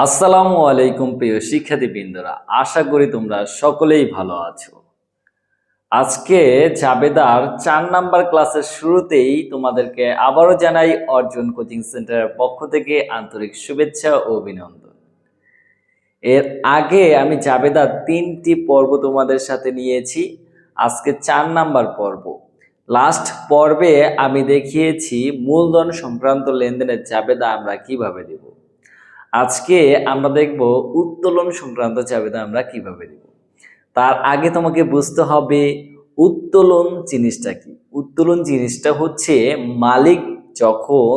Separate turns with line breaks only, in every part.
আসসালামু আলাইকুম প্রিয় শিক্ষার্থীবৃন্দরা, আশা করি তোমরা সকলেই ভালো আছো। আজকে জাবেদার 4 নাম্বার ক্লাসের শুরুতেই তোমাদেরকে আবারও জানাই অর্জন কোচিং সেন্টারের পক্ষ থেকে আন্তরিক শুভেচ্ছা ও অভিনন্দন। এর আগে আমি জাবেদার 3টি পর্ব তোমাদের সাথে নিয়েছি, আজকে 4 নাম্বার পর্ব। লাস্ট পর্বে আমি দেখিয়েছি মূলধন সংক্রান্ত লেনদেনের জাবেদা আমরা কিভাবে দেব। আজকে আমরা দেখব উত্তোলন সংক্রান্ত জাবেদা আমরা কিভাবে দেব। তার আগে তোমাকে বুঝতে হবে উত্তোলন জিনিসটা কি। উত্তোলন জিনিসটা হচ্ছে মালিক যখন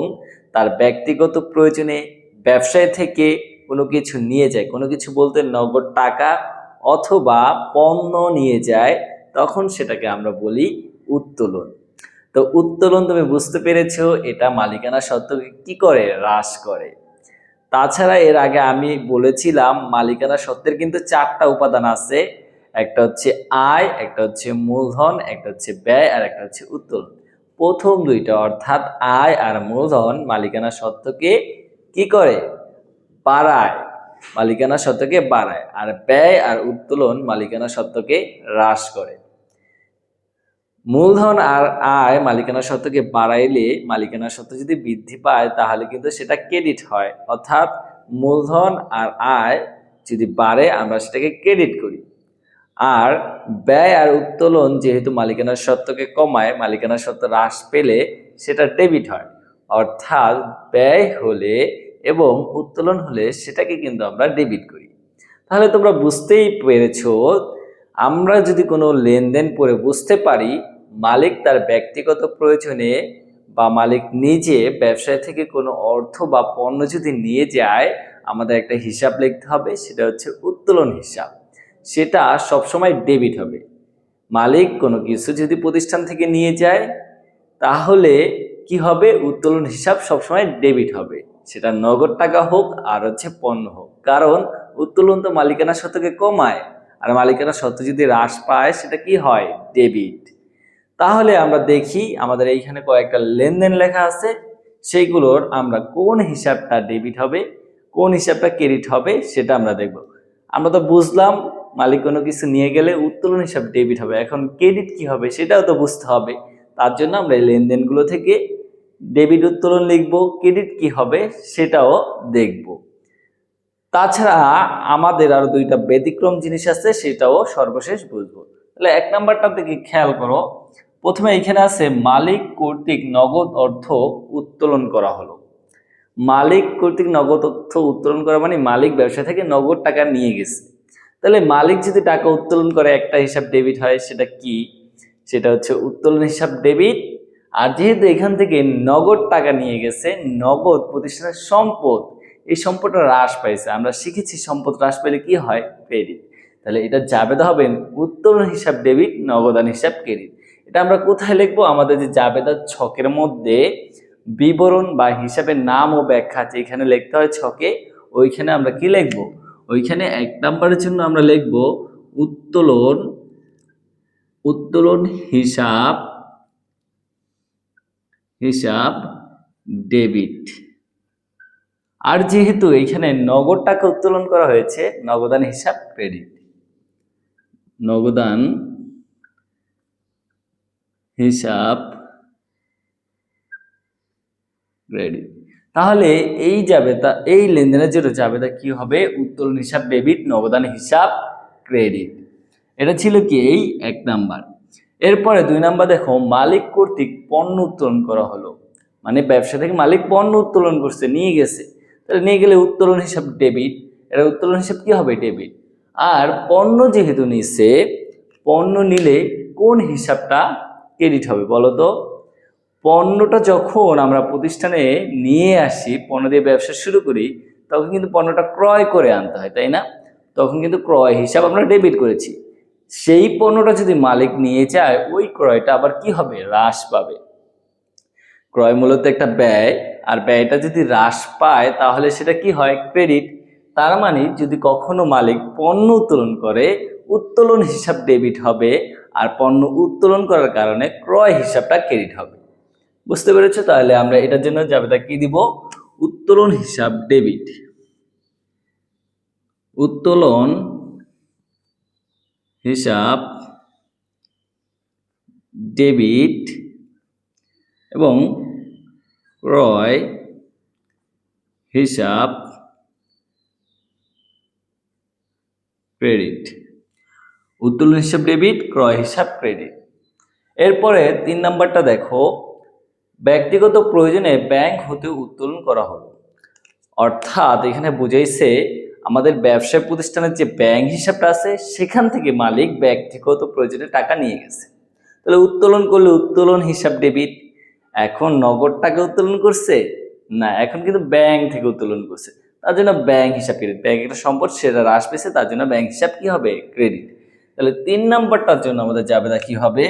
তার ব্যক্তিগত প্রয়োজনে ব্যবসায় থেকে কোনো কিছু নিয়ে যায়, কোনো কিছু বলতে নগদ টাকা অথবা পণ্য নিয়ে যায়, তখন সেটাকে আমরা বলি উত্তোলন। তো উত্তোলন তুমি বুঝতে পেরেছো, এটা মালিকানা সত্ত্বকে কি করে, হ্রাস করে। তাছাড়া এর আগে আমি বলেছিলাম মালিকানা সত্ত্বের কিন্তু 4টা উপাদান আছে, একটা হচ্ছে আয়, একটা হচ্ছে মূলধন, একটা হচ্ছে ব্যয়, আর একটা হচ্ছে উত্তোলন। প্রথম দুইটা অর্থাৎ আয় আর মূলধন মালিকানা সত্ত্বকে কি করে, বাড়ায়, মালিকানা সত্ত্বকে বাড়ায়, আর ব্যয় আর উত্তোলন মালিকানা সত্ত্বকে হ্রাস করে। মূলধন আর আয় মালিকানা সত্ত্বকে বাড়াইলে মালিকানা সত্ত্ব যদি বৃদ্ধি পায় তাহলে কিন্তু সেটা ক্রেডিট হয়, অর্থাৎ মূলধন আর আয় যদি বাড়ে আমরা সেটাকে ক্রেডিট করি। আর ব্যয় আর উত্তোলন যেহেতু মালিকানা সত্ত্বকে কমায়, মালিকানা সত্ত্ব হ্রাস পেলে সেটা ডেবিট হয়, অর্থাৎ ব্যয় হলে এবং উত্তোলন হলে সেটাকে কিন্তু আমরা ডেবিট করি। তাহলে তোমরা বুঝতেই পেরেছো, আমরা যদি কোনো লেনদেন পড়ে বুঝতে পারি মালিক তার ব্যক্তিগত প্রয়োজনে বা মালিক নিজে ব্যবসায় থেকে কোনো অর্থ বা পণ্য যদি নিয়ে যায়, আমাদের একটা হিসাব লিখতে হবে, সেটা হচ্ছে উত্তোলন হিসাব। সেটা সবসময় ডেবিট হবে। মালিক কোনো কিছু যদি প্রতিষ্ঠান থেকে নিয়ে যায় তাহলে কি হবে, উত্তোলন হিসাব সবসময় ডেবিট হবে, সেটা নগদ টাকা হোক আর হচ্ছে পণ্য হোক, কারণ উত্তোলন তো মালিকানা সত্ত্বকে কমায়, আর মালিকানা সত্ত্ব যদি হ্রাস পায় সেটা কি হয়, ডেবিট। তাহলে আমরা দেখি আমাদের এইখানে কয়েকটা লেনদেন লেখা আছে, সেইগুলোর আমরা কোন হিসাবটা ডেবিট হবে কোন হিসাবটা ক্রেডিট হবে সেটা আমরা দেখব। আমরা তো বুঝলাম মালিক কোনো কিছু নিয়ে গেলে উত্তোলন হিসাব ডেবিট হবে, এখন ক্রেডিট কি হবে সেটাও তো বুঝতে হবে। তার জন্য আমরা এই লেনদেনগুলো থেকে ডেবিট উত্তোলন লিখব, ক্রেডিট কি হবে সেটাও দেখব। তাছাড়া আমাদের আরো দুইটা ব্যতিক্রম জিনিস আছে, সেটাও সর্বশেষ বুঝবো। তাহলে 1 নাম্বারটা থেকে খেয়াল করো, প্রথমে এখানে আছে মালিক কর্তৃক নগদ অর্থ উত্তোলন করা হলো। মালিক কর্তৃক নগদ অর্থ উত্তোলন করা মানে মালিক ব্যবসা থেকে নগদ টাকা নিয়ে গেছে। তাহলে মালিক যদি টাকা উত্তোলন করে একটা হিসাব ডেবিট হয়, সেটা কি, সেটা হচ্ছে উত্তোলন হিসাব ডেবিট। আর যেহেতু এখান থেকে নগদ টাকা নিয়ে গেছে, নগদ প্রতিষ্ঠানের সম্পদ, এই সম্পদটা হ্রাস পাইছে, আমরা শিখেছি সম্পদ হ্রাস পেলে কি হয়, ক্রেডিট। তাহলে এটা জাবেদা হবে উত্তোলন হিসাব ডেবিট, নগদান হিসাব ক্রেডিট। এটা আমরা কোথায় লিখবো, আমাদের যে জাবেদার ছকের মধ্যে বিবরণ বা হিসাবের নাম ও ব্যাখ্যা যেখানে লিখতে হয় ছকে, ওইখানে আমরা কি লিখবো, ওইখানে 1 নাম্বারের জন্য আমরা লিখবো উত্তোলন উত্তোলন হিসাব হিসাব ডেবিট। আর যেহেতু এইখানে নগদ টাকা উত্তোলন করা হয়েছে, নগদান হিসাব ক্রেডিট, নগদান হিসাব ক্রেডিট। তাহলে এই জাবেদা, এই লেনদেনের জন্য জাবেদা কি হবে, উত্তোলন হিসাব ডেবিট, নগদান হিসাব ক্রেডিট। এটা ছিল কি এই 1 নাম্বার। এরপরে 2 নাম্বার দেখো, মালিক কর্তৃক পণ্য উত্তোলন করা হলো, মানে ব্যবসা থেকে মালিক পণ্য উত্তোলন করছে, নিয়ে গেছে। তাহলে নিয়ে গেলে উত্তোলন হিসাব ডেবিট, এটা উত্তোলন হিসাব কি হবে, ডেবিট। আর পণ্য যেহেতু নিচ্ছে, পণ্য নিলে কোন হিসাবটা ক্রেডিট হবে বলো তো। পণ্যটা যখন আমরা প্রতিষ্ঠানে নিয়ে আসি, পণ্য দিয়ে ব্যবসা শুরু করি, তখন কিন্তু পণ্যটা ক্রয় করে আনতে হয়, তাই না, তখন কিন্তু ক্রয় হিসাব আমরা ডেবিট করেছি। সেই পণ্যটা যদি মালিক নিয়ে যায়, ওই ক্রয়টা আবার কি হবে, হ্রাস পাবে। ক্রয় মূলত একটা ব্যয়, আর ব্যয়টা যদি হ্রাস পায় তাহলে সেটা কি হয়, ক্রেডিট। তার মানে যদি কখনো মালিক পণ্য উত্তোলন করে, উত্তোলন হিসাব ডেবিট হবে, আর পণ্য উত্তোলন করার কারণে ক্রয় হিসাবটা ক্রেডিট হবে। বুঝতে পেরেছো? তাহলে আমরা এটার জন্য জাবেদা কি দিব, উত্তোলন হিসাব ডেবিট। উত্তোলন হিসাব ডেবিট এবং ক্রয় হিসাব ক্রেডিট। উত্তোলন হিসাব ডেবিট, ক্রয় হিসাব ক্রেডিট। এরপরে 3 নাম্বারটা দেখো, ব্যক্তিগত প্রয়োজনে ব্যাংক হতে উত্তোলন করা হলো। অর্থাৎ এখানে বুঝাইছে আমাদের ব্যবসায় প্রতিষ্ঠানের যে ব্যাংক হিসাবটা আছে সেখান থেকে মালিক ব্যক্তিগত প্রয়োজনে টাকা নিয়ে গেছে। তাহলে উত্তোলন করলে উত্তোলন হিসাব ডেবিট। এখন নগদ টাকা উত্তোলন করছে না, এখন কিন্তু ব্যাংক থেকে উত্তোলন করছে, তার জন্য ব্যাংক হিসাব ক্রেডিট। ব্যাংক একটা সম্পদ, সেটা হ্রাস পেয়েছে, তার জন্য ব্যাংক হিসাব কি হবে? ক্রেডিট। তাহলে 3 নাম্বারটার জন্য আমাদের জাবেদা কি হবে?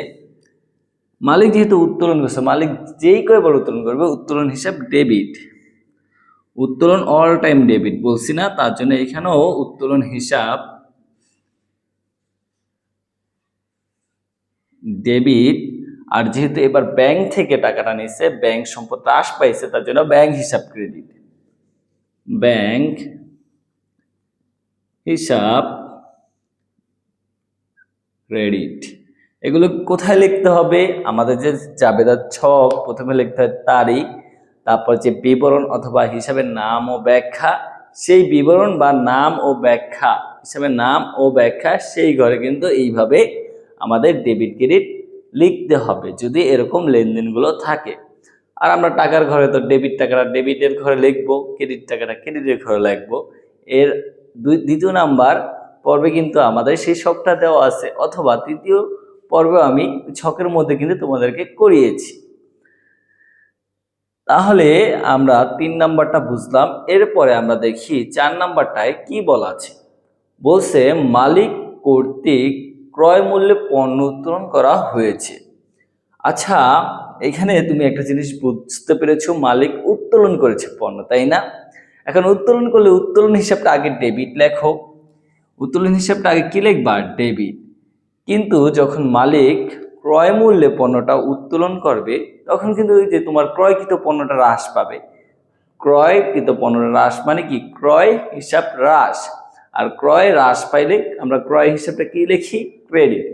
মালিক যেহেতু উত্তোলন করছে, মালিক যেই কয়বার উত্তোলন করবে উত্তোলন হিসাব ডেবিট। উত্তোলন অল টাইম ডেবিট বলছি না, তার জন্য এখানেও উত্তোলন হিসাব ডেবিট। আর যেহেতু এবার ব্যাংক থেকে টাকাটা নিচ্ছে, ব্যাংক সম্পদ হ্রাস পাইছে, তার জন্য ব্যাংক হিসাব ক্রেডিট। ব্যাংক হিসাব ক্রেডিট। এগুলো কোথায় লিখতে হবে? আমাদের যে জাবেদার ছক, প্রথমে লিখতে হয় তারিখ, তারপর যে বিবরণ অথবা হিসাবের নাম ও ব্যাখ্যা, সেই বিবরণ বা নাম ও ব্যাখ্যা, হিসাবের নাম ও ব্যাখ্যা, সেই ঘরে কিন্তু এইভাবে আমাদের ডেবিট ক্রেডিট লিখতে হবে যদি এরকম লেনদেনগুলো থাকে। আর আমরা টাকার ঘরে তো ডেবিট টাকাটা ডেবিটের ঘরে লিখবো, ক্রেডিট টাকাটা ক্রেডিটের ঘরে লিখবো। এর দ্বিতীয় নাম্বার পর্বে কিন্তু আমাদের সেই ছকটা দেওয়া আছে, অথবা তৃতীয় পর্বে আমি ছকের মধ্যে কিন্তু তোমাদেরকে করিয়েছি। তাহলে আমরা 3 নাম্বারটা বুঝলাম। এরপরে আমরা দেখি 4 নাম্বারটায় কি বলা আছে। বলছে মালিক কর্তৃক ক্রয় মূল্যে পণ্য উত্তোলন করা হয়েছে। আচ্ছা, এখানে তুমি একটা জিনিস বুঝতে পেরেছো, মালিক উত্তোলন করেছে পণ্য, তাই না? এখন উত্তোলন করলে উত্তোলন হিসাবটা আগে ডেবিট লেখো। উত্তোলন হিসাবটা আগে কি লিখবা? ডেবিট। কিন্তু যখন মালিক ক্রয় মূল্যে পণ্যটা উত্তোলন করবে, তখন কিন্তু ওই যে তোমার ক্রয়কৃত পণ্যটা হ্রাস পাবে। ক্রয়কৃত পণ্যটা হ্রাস মানে কি? ক্রয় হিসাব হ্রাস। আর ক্রয় হ্রাস পাইলে আমরা ক্রয় হিসাবটা কি লিখি? ক্রেডিট।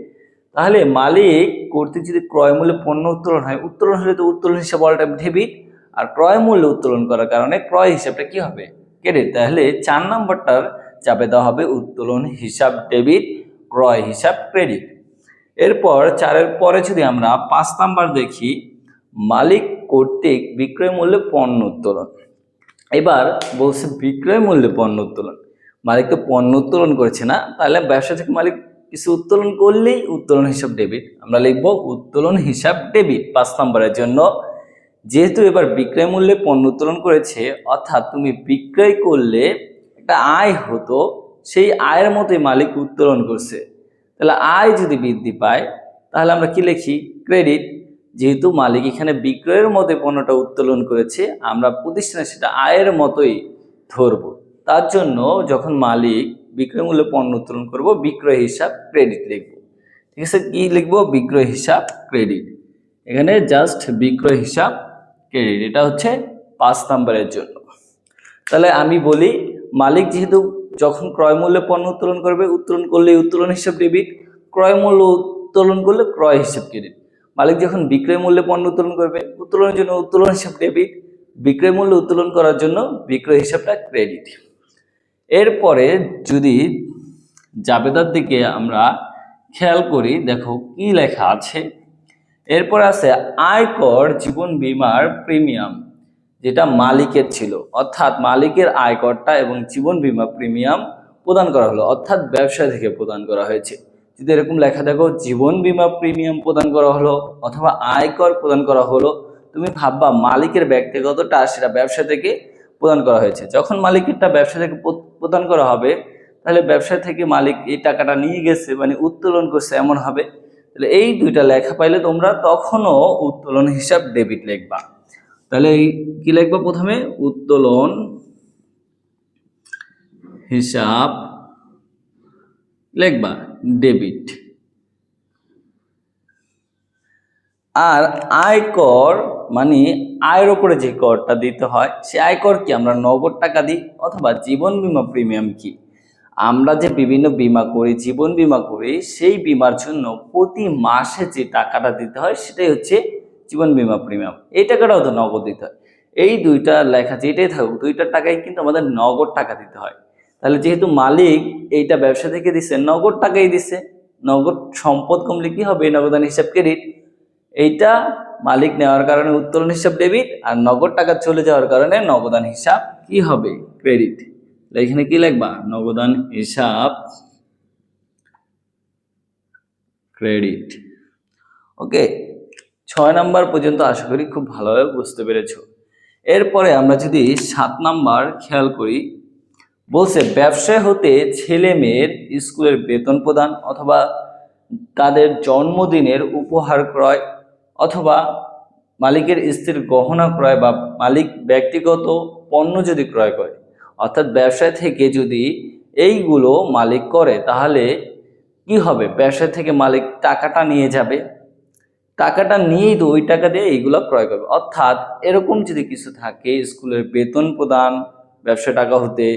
তাহলে মালিক কর্তৃক যদি ক্রয় মূল্যে পণ্য উত্তোলন হয়, উত্তোলন হলে তো উত্তোলন হিসাব অল টাইম ডেবিট, আর ক্রয় মূল্যে উত্তোলন করার কারণে ক্রয় হিসাবটা কি হবে? ক্রেডিট। তাহলে 4 নম্বরটার চাপে দেওয়া হবে উত্তোলন হিসাব ডেবিট, ক্রয় হিসাব ক্রেডিট। এরপর 4-এর পরে যদি আমরা 5 নাম্বার দেখি, মালিক কর্তৃক বিক্রয় মূল্যে পণ্য উত্তোলন। এবার বলছে বিক্রয় মূল্যে পণ্য উত্তোলন। মালিক তো পণ্য উত্তোলন করেছে না, তাহলে ব্যবসা থেকে মালিক কিছু উত্তোলন করলেই উত্তোলন হিসাব ডেবিট। আমরা লিখব উত্তোলন হিসাব ডেবিট 5 নম্বরের জন্য। যেহেতু এবার বিক্রয় মূল্যে পণ্য উত্তোলন করেছে, অর্থাৎ তুমি বিক্রয় করলে একটা আয় হতো, সেই আয়ের মতোই মালিক উত্তোলন করছে। তাহলে আয় যদি বৃদ্ধি পায় তাহলে আমরা কি লিখি? ক্রেডিট। যেহেতু মালিক এখানে বিক্রয়ের মতো পণ্যটা উত্তোলন করেছে, আমরা প্রতিষ্ঠানে সেটা আয়ের মতোই ধরব। তার জন্য যখন মালিক বিক্রয় মূল্যে পণ্য উত্তোলন করব, বিক্রয় হিসাব ক্রেডিট লিখব। ঠিক আছে, কি লিখব? বিক্রয় হিসাব ক্রেডিট। এখানে জাস্ট বিক্রয় হিসাব ক্রেডিট, এটা হচ্ছে 5 নম্বরের জন্য। তাহলে আমি বলি, মালিক যেহেতু যখন ক্রয় মূল্যে পণ্য উত্তোলন করবে, উত্তোলন করলে উত্তোলন হিসাব ডেবিট, ক্রয় মূল্য উত্তোলন করলে ক্রয় হিসাব ক্রেডিট। মালিক যখন বিক্রয় মূল্যে পণ্য উত্তোলন করবে, উত্তোলনের জন্য উত্তোলন হিসাব ডেবিট, বিক্রয় মূল্য উত্তোলন করার জন্য বিক্রয় হিসাবটা ক্রেডিট। এরপরে যদি জাবেদার দিকে আমরা খেয়াল করি, দেখো কি লেখা আছে। এরপর আছে আয়কর জীবন বীমার প্রিমিয়াম, যেটা মালিকের ছিল, অর্থাৎ মালিকের আয়করটা এবং জীবন বীমা প্রিমিয়াম প্রদান করা হলো, অর্থাৎ ব্যবসা থেকে প্রদান করা হয়েছে। যদি এরকম লেখা দেখো জীবন বীমা প্রিমিয়াম প্রদান করা হলো অথবা আয়কর প্রদান করা হলো, তুমি ভাববা মালিকের ব্যক্তিগতটা সেটা ব্যবসা থেকে প্রদান করা হয়েছে। যখন মালিকেরটা ব্যবসা থেকে প্রদান করা হবে, তাহলে ব্যবসা থেকে মালিক এই টাকাটা নিয়ে গেছে মানে উত্তোলন করছে এমন হবে। তাহলে এই দুইটা লেখা পাইলে তোমরা তখনও উত্তোলন হিসাব ডেবিট লিখবা। তাহলে কি লিখবা? প্রথমে উত্তোলন হিসাব লিখবা ডেবিট। আর আয়কর মানে আয়ের উপরে যে করটা দিতে হয়, সে আয়কর কি? আমরা নগদ টাকা দিই, অথবা জীবন বীমা প্রিমিয়াম কি? আমরা যে বিভিন্ন বীমা করি, জীবন বীমা করি, সেই বীমার জন্য প্রতি মাসে যে টাকাটা দিতে হয় সেটাই হচ্ছে জীবন বীমা প্রিমিয়াম। এই টাকাটাও তো নগদ দিতে হয়। এই দুইটা লেখা যেটাই থাকুক, দুইটার টাকাই কিন্তু আমাদের নগদ টাকা দিতে হয়। তাহলে যেহেতু মালিক এইটা ব্যবসা থেকে দিচ্ছে, নগদ টাকাই দিচ্ছে, নগদ সম্পদ কমলে কি হবে? নগদান হিসাব ক্রেডিট। এইটা মালিক নেওয়ার কারণে উত্তোলন হিসাব ডেবিট, আর নগদ টাকা চলে যাওয়ার কারণে নগদান হিসাব কি হবে? ক্রেডিট। এখানে কি লিখবা? নগদান হিসাব ক্রেডিট। ওকে, 6 নাম্বার পর্যন্ত আশা করি খুব ভালোভাবে বুঝতে পেরেছো। এরপরে আমরা যদি 7 নাম্বার খেয়াল করি, বলছে ব্যবসায় হতে ছেলে মেয়ের স্কুলের বেতন প্রদান অথবা তাদের জন্মদিনের উপহার ক্রয় অথবা মালিকের স্ত্রীর গহনা ক্রয় বা মালিক ব্যক্তিগত পণ্য যদি ক্রয় করে, অর্থাৎ ব্যবসায় থেকে যদি এইগুলো মালিক করে তাহলে কি হবে? ব্যবসা থেকে মালিক টাকাটা নিয়ে যাবে, টাকাটা নিয়েই তো ওই টাকা দিয়ে এইগুলো ক্রয় করবে। অর্থাৎ এরকম যদি কিছু থাকে, স্কুলের বেতন প্রদান ব্যবসা টাকা হতে,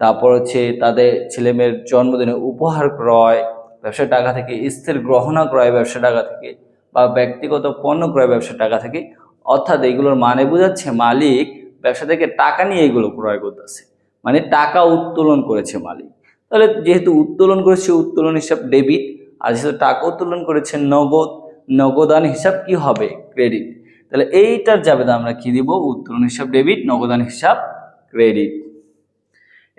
তারপর হচ্ছে তাদের ছেলেমেয়ের জন্মদিনে উপহার ক্রয় ব্যবসা টাকা থেকে, স্ত্রীর গহনা ক্রয় ব্যবসা টাকা থেকে, বা ব্যক্তিগত পণ্য ক্রয় ব্যবসা টাকা থেকে, অর্থাৎ এইগুলোর মানে বোঝাচ্ছে মালিক ব্যবসা থেকে টাকা নিয়ে এগুলো ক্রয় করতেছে, মানে টাকা উত্তোলন করেছে মালিক। তাহলে যেহেতু উত্তোলন করেছে, উত্তোলন হিসাব ডেবিট, আর যেহেতু টাকা উত্তোলন করেছে নগদ, নগদান হিসাব কি হবে? ক্রেডিট। তাহলে এইটার জাবেদা আমরা কি দিব? উত্তোলন হিসাব ডেবিট, নগদান হিসাব ক্রেডিট।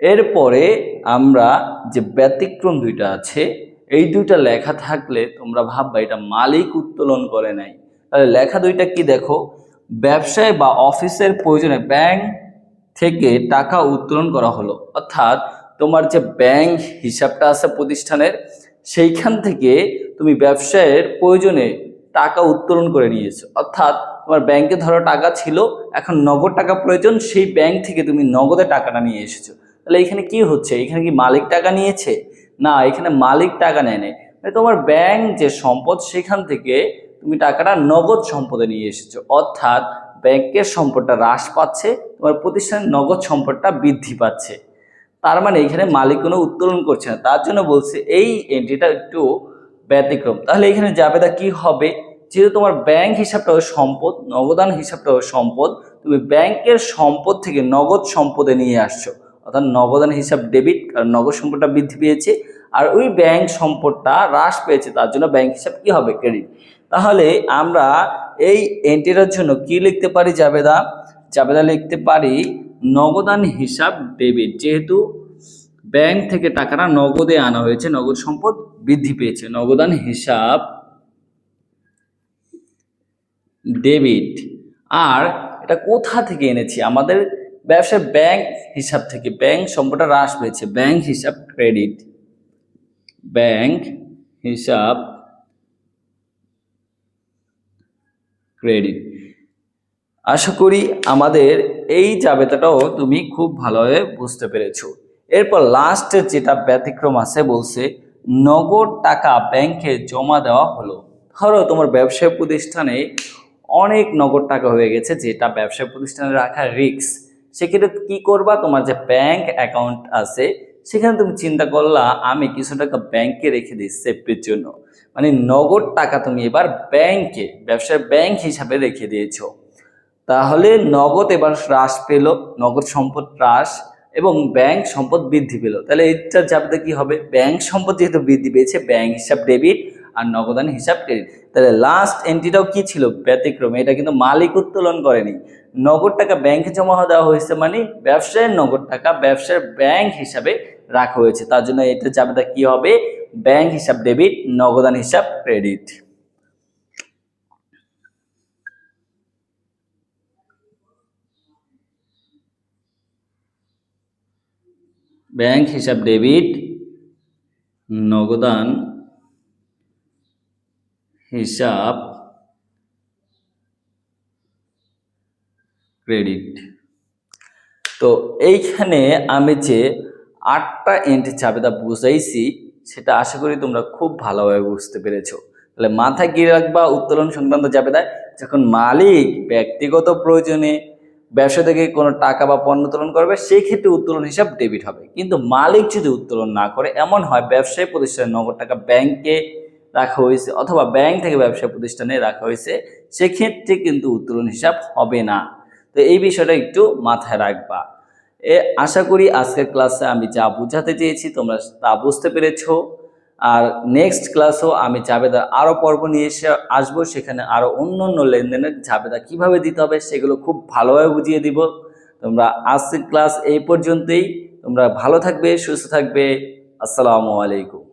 এরপরে আমরা যে ব্যতিক্রম দুইটা আছে, এই দুইটা লেখা থাকলে তোমরা ভাববা এটা মালিক উত্তোলন করে নাই। তাহলে লেখা দুইটা কি দেখো? ব্যবসায় বা অফিসের প্রয়োজনে ব্যাংক থেকে টাকা উত্তোলন করা হলো, অর্থাৎ তোমার যে ব্যাংক হিসাবটা আছে প্রতিষ্ঠানের, সেইখান থেকে তুমি ব্যবসায়ের প্রয়োজনে টাকা উত্তোলন করে নিয়েছো। অর্থাৎ তোমার ব্যাংকে ধরো টাকা ছিল, এখন নগদ টাকা প্রয়োজন, সেই ব্যাংক থেকে তুমি নগদে টাকাটা নিয়ে এসেছো। তাহলে এখানে কি হচ্ছে? এখানে কি মালিক টাকা নিয়েছে? না, এখানে মালিক টাকা নেয় নাই। তোমার ব্যাংক যে সম্পদ, সেখান থেকে তুমি টাকাটা নগদ সম্পদে নিয়ে এসেছো। অর্থাৎ ব্যাংকের সম্পদটা হ্রাস পাচ্ছে, তোমার প্রতিষ্ঠানের নগদ সম্পদটা বৃদ্ধি পাচ্ছে। তার মানে এখানে মালিক কোনো উত্তোলন করছে না, তার জন্য বলছে এই এন্ট্রিটা একটু ব্যতিক্রম। তাহলে এখানে জাবেদা কি হবে? যেহেতু তোমার ব্যাংক হিসাবটাও সম্পদ, নগদান হিসাবটাও সম্পদ, তুমি ব্যাংকের সম্পদ থেকে নগদ সম্পদে নিয়ে আসছো, অর্থাৎ নগদান হিসাব ডেবিট, কারণ নগদ সম্পদটা বৃদ্ধি পেয়েছে, আর ওই ব্যাংক সম্পদটা হ্রাস পেয়েছে, তার জন্য ব্যাংক হিসাব কি হবে? ক্রেডিট। তাহলে আমরা এই এন্ট্রিটার জন্য কি লিখতে পারি? জাবেদা লিখতে পারি নগদান হিসাব ডেবিট। যেহেতু ব্যাংক থেকে টাকাটা নগদে আনা হয়েছে, নগদ সম্পদ বৃদ্ধি পেয়েছে, নগদান হিসাব ডেবিট। আর এটা কোথা থেকে এনেছি? আমাদের ব্যবসায় ব্যাংক হিসাব থেকে, ব্যাংক সম্পদটা হ্রাস পেয়েছে, ব্যাংক হিসাব ক্রেডিট, ব্যাংক হিসাব ক্রেডিট। আশা করি আমাদের এই জাবেদাটাও তুমি খুব ভালোভাবে বুঝতে পেরেছো। এরপর লাস্টের যেটা ব্যতিক্রম আছে, বলছে নগদ টাকা ব্যাংকে জমা দেওয়া হলো। ধরো তোমার ব্যবসায় প্রতিষ্ঠানে অনেক নগদ টাকা হয়ে গেছে, যেটা ব্যবসায় প্রতিষ্ঠানে রাখা রিস্ক। সেক্ষেত্রে কি করবা? তোমার যে ব্যাংক অ্যাকাউন্ট আছে সেখানে তুমি চিন্তা করলা আমি কিছু টাকা ব্যাংকে রেখে দিই সেফটির জন্য, মানে নগদ টাকা তুমি এবার ব্যাংকে, ব্যবসায় ব্যাংক হিসাবে রেখে দিয়েছো। তাহলে নগদ এবার হ্রাস পেল, নগদ সম্পদ হ্রাস এবং ব্যাংক সম্পদ বৃদ্ধি পেল। তাহলে এইটার জাবেদা কি হবে? ব্যাংক সম্পদ যেহেতু বৃদ্ধি পেয়েছে, ব্যাংক হিসাব ডেবিট আর নগদান হিসাব ক্রেডিট। তাহলে লাস্ট এন্ট্রিটাও কি ছিল? ব্যতিক্রম। এটা কিন্তু মালিক উত্তোলন করেনি, নগদ টাকা ব্যাংকে জমা দেওয়া হয়েছে, মানে ব্যবসায়ের নগদ টাকা ব্যবসার ব্যাংক হিসাবে রাখা হয়েছে, তার জন্য এটার জাবেদা কি হবে? ব্যাংক হিসাব ডেবিট, নগদান হিসাব ক্রেডিট। ব্যাংক হিসাব ডেবিট, নগদান হিসাব ক্রেডিট। তো এইখানে আমি যে 8টা এন্ট্রি জাবেদা বুঝাইছি, সেটা আশা করি তোমরা খুব ভালোভাবে বুঝতে পেরেছো। তাহলে মাথায় কি রাখবা উত্তোলন সংক্রান্ত জাবেদায়? যখন মালিক ব্যক্তিগত প্রয়োজনে ব্যবসা থেকে কোনো টাকা বা পণ্য উত্তোলন করবে, সেই ক্ষেত্রে উত্তোলন হিসাব ডেবিট হবে। কিন্তু মালিক যদি উত্তোলন না করে, এমন হয় ব্যবসায়ী প্রতিষ্ঠানে নগদ টাকা ব্যাংকে রাখা হয়েছে অথবা ব্যাংক থেকে ব্যবসায়ী প্রতিষ্ঠানে রাখা হয়েছে, সেক্ষেত্রে কিন্তু উত্তোলন হিসাব হবে না। তো এই বিষয়টা একটু মাথায় রাখবা। আশা করি আজকের ক্লাসে আমি যা বোঝাতে চেয়েছি তোমরা তা বুঝতে পেরেছো। আর নেক্সট ক্লাসও আমি জাবেদার আরও পর্ব নিয়ে এসে আসবো, সেখানে আরও অন্য অন্য লেনদেনের জাবেদা কিভাবে দিতে হবে সেগুলো খুব ভালোভাবে বুঝিয়ে দিব। তোমরা আজকের ক্লাস এই পর্যন্তই। তোমরা ভালো থাকবে, সুস্থ থাকবে। আসসালামু আলাইকুম।